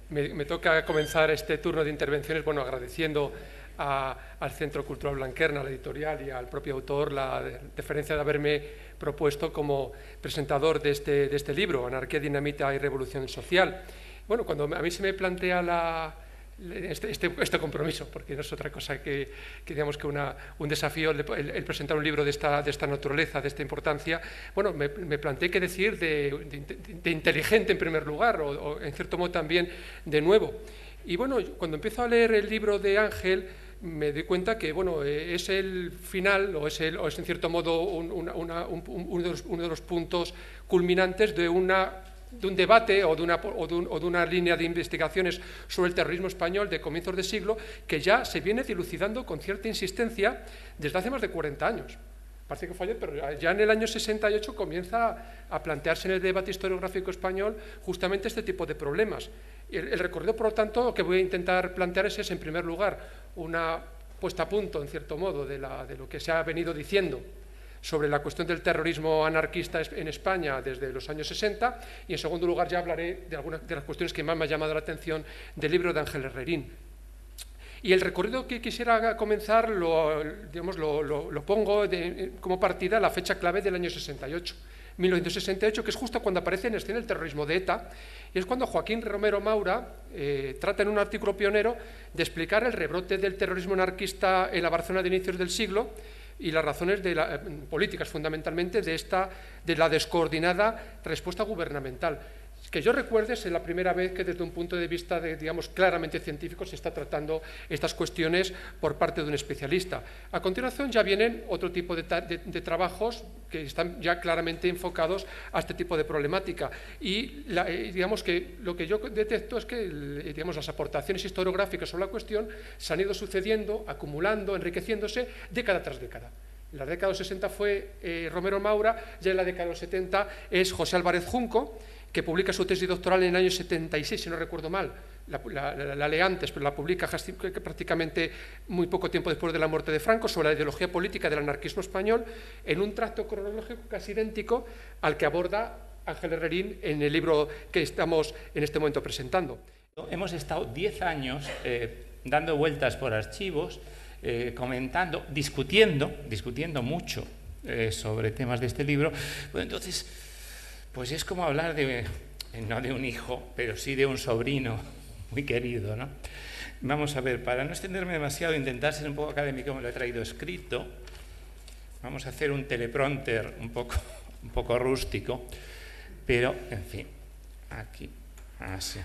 Me toca comenzar este turno de intervenciones, bueno, agradeciendo al Centro Cultural Blanquerna, a la editorial y al propio autor la deferencia de haberme propuesto como presentador de este libro, Anarquía, Dinamita y Revolución Social. Bueno, cuando a mí se me plantea este compromiso, porque no es otra cosa que digamos que un desafío el presentar un libro de esta naturaleza, de esta importancia. Bueno, me planteé qué decir de inteligente en primer lugar, o en cierto modo también de nuevo. Y bueno, cuando empiezo a leer el libro de Ángel, me doy cuenta que bueno, es el final, o es en cierto modo uno de los puntos culminantes de un debate o de una línea de investigaciones sobre el terrorismo español de comienzos de siglo que ya se viene dilucidando con cierta insistencia desde hace más de 40 años. Parece que fue ayer, pero ya en el año 68 comienza a plantearse en el debate historiográfico español justamente este tipo de problemas. El recorrido, por lo tanto, que voy a intentar plantear es, en primer lugar, una puesta a punto, en cierto modo, de lo que se ha venido diciendo sobre la cuestión del terrorismo anarquista en España desde los años 60, y en segundo lugar ya hablaré de algunas de las cuestiones que más me han llamado la atención del libro de Ángel Herrerín. Y el recorrido que quisiera comenzar lo pongo como partida a la fecha clave del año 68, 1968, que es justo cuando aparece en escena el terrorismo de ETA, y es cuando Joaquín Romero Maura trata en un artículo pionero de explicar el rebrote del terrorismo anarquista en la Barcelona de inicios del siglo, y las razones políticas, fundamentalmente, de la descoordinada respuesta gubernamental. Que yo recuerde, es la primera vez que desde un punto de vista, digamos, claramente científico, se está tratando estas cuestiones por parte de un especialista. A continuación ya vienen otro tipo de trabajos que están ya claramente enfocados a este tipo de problemática. Y digamos que lo que yo detecto es que digamos, las aportaciones historiográficas sobre la cuestión se han ido sucediendo, acumulando, enriqueciéndose década tras década. En la década de los 60 fue Romero Maura, ya en la década de los 70 es José Álvarez Junco, que publica su tesis doctoral en el año 76, si no recuerdo mal. La lee antes, pero la publica prácticamente muy poco tiempo después de la muerte de Franco, sobre la ideología política del anarquismo español, en un tracto cronológico casi idéntico al que aborda Ángel Herrerín en el libro que estamos en este momento presentando. Hemos estado 10 años dando vueltas por archivos, comentando, discutiendo mucho sobre temas de este libro. Pues entonces, pues es como hablar no de un hijo, pero sí de un sobrino muy querido, ¿no? Vamos a ver, para no extenderme demasiado, intentar ser un poco académico, me lo he traído escrito. Vamos a hacer un teleprompter un poco rústico, pero, en fin, aquí, así.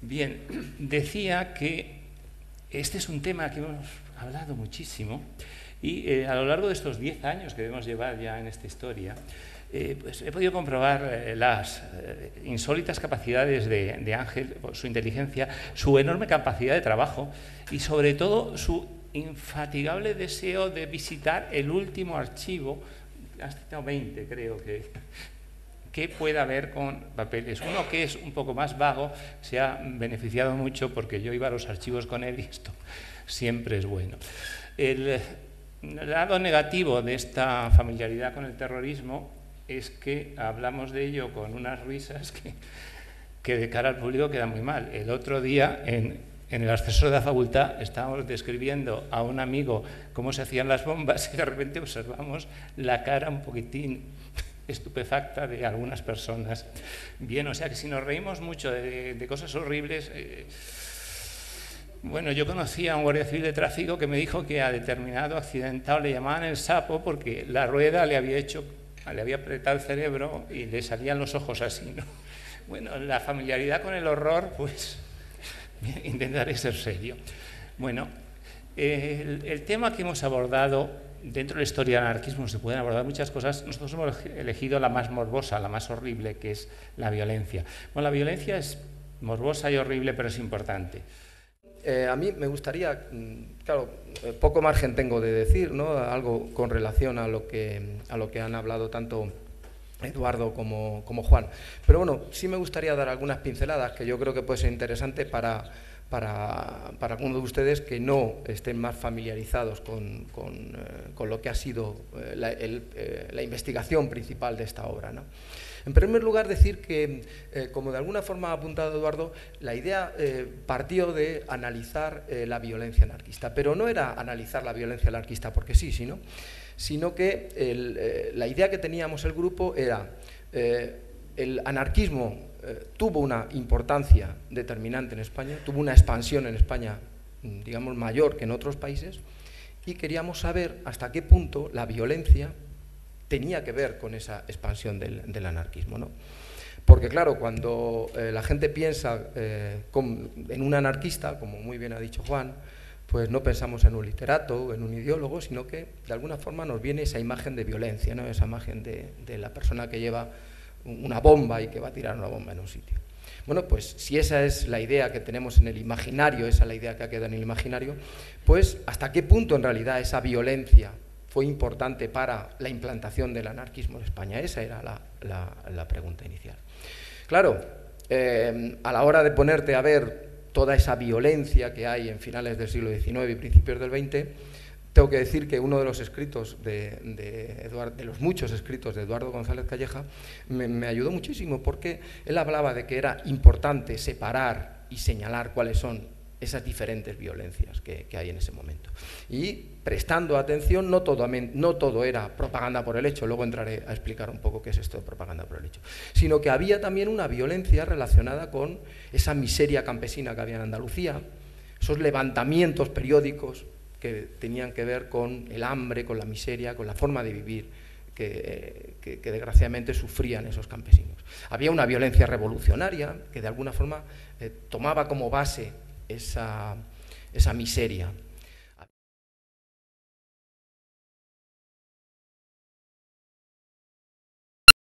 Bien, decía que este es un tema que hemos hablado muchísimo y a lo largo de estos 10 años que debemos llevar ya en esta historia, pues he podido comprobar las insólitas capacidades de Ángel, su inteligencia, su enorme capacidad de trabajo y sobre todo su infatigable deseo de visitar el último archivo, has citado 20 creo que pueda haber con papeles. Uno que es un poco más vago se ha beneficiado mucho porque yo iba a los archivos con él y esto siempre es bueno. El lado negativo de esta familiaridad con el terrorismo es que hablamos de ello con unas risas que de cara al público quedan muy mal. El otro día en el ascensor de la facultad estábamos describiendo a un amigo cómo se hacían las bombas y de repente observamos la cara un poquitín estupefacta de algunas personas. Bien, o sea que si nos reímos mucho de cosas horribles... Bueno, yo conocí a un guardia civil de tráfico que me dijo que a determinado accidentado le llamaban el sapo porque la rueda le había apretado el cerebro y le salían los ojos así, ¿no? Bueno, la familiaridad con el horror, pues intentaré ser serio. Bueno, el tema que hemos abordado dentro de la historia del anarquismo se pueden abordar muchas cosas. Nosotros hemos elegido la más morbosa, la más horrible, que es la violencia. Bueno, la violencia es morbosa y horrible, pero es importante. A mí me gustaría, claro, poco margen tengo de decir, ¿no? Algo con relación a lo que han hablado tanto Eduardo como Juan. Pero bueno, sí me gustaría dar algunas pinceladas que yo creo que puede ser interesante para para algunos de ustedes que no estén más familiarizados con lo que ha sido la investigación principal de esta obra, ¿no? En primer lugar, decir que, como de alguna forma ha apuntado Eduardo, la idea partió de analizar la violencia anarquista, pero no era analizar la violencia anarquista porque sí, sino que la idea que teníamos el grupo era el anarquismo tuvo una importancia determinante en España, tuvo una expansión en España, digamos, mayor que en otros países, y queríamos saber hasta qué punto la violencia tenía que ver con esa expansión del anarquismo, ¿no? Porque claro, cuando la gente piensa en un anarquista, como muy bien ha dicho Juan, pues no pensamos en un literato, en un ideólogo, sino que de alguna forma nos viene esa imagen de violencia, ¿no? Esa imagen de la persona que lleva una bomba y que va a tirar una bomba en un sitio. Bueno, pues si esa es la idea que tenemos en el imaginario, esa es la idea que ha quedado en el imaginario, pues hasta qué punto en realidad esa violencia fue importante para la implantación del anarquismo en España. Esa era la pregunta inicial. Claro, a la hora de ponerte a ver toda esa violencia que hay en finales del siglo XIX y principios del XX, tengo que decir que uno de los escritos de los muchos escritos de Eduardo González Calleja me ayudó muchísimo, porque él hablaba de que era importante separar y señalar cuáles son esas diferentes violencias que hay en ese momento. Y prestando atención, no todo era propaganda por el hecho, luego entraré a explicar un poco qué es esto de propaganda por el hecho, sino que había también una violencia relacionada con esa miseria campesina que había en Andalucía, esos levantamientos periódicos que tenían que ver con el hambre, con la miseria, con la forma de vivir que desgraciadamente sufrían esos campesinos. Había una violencia revolucionaria que de alguna forma tomaba como base esa miseria.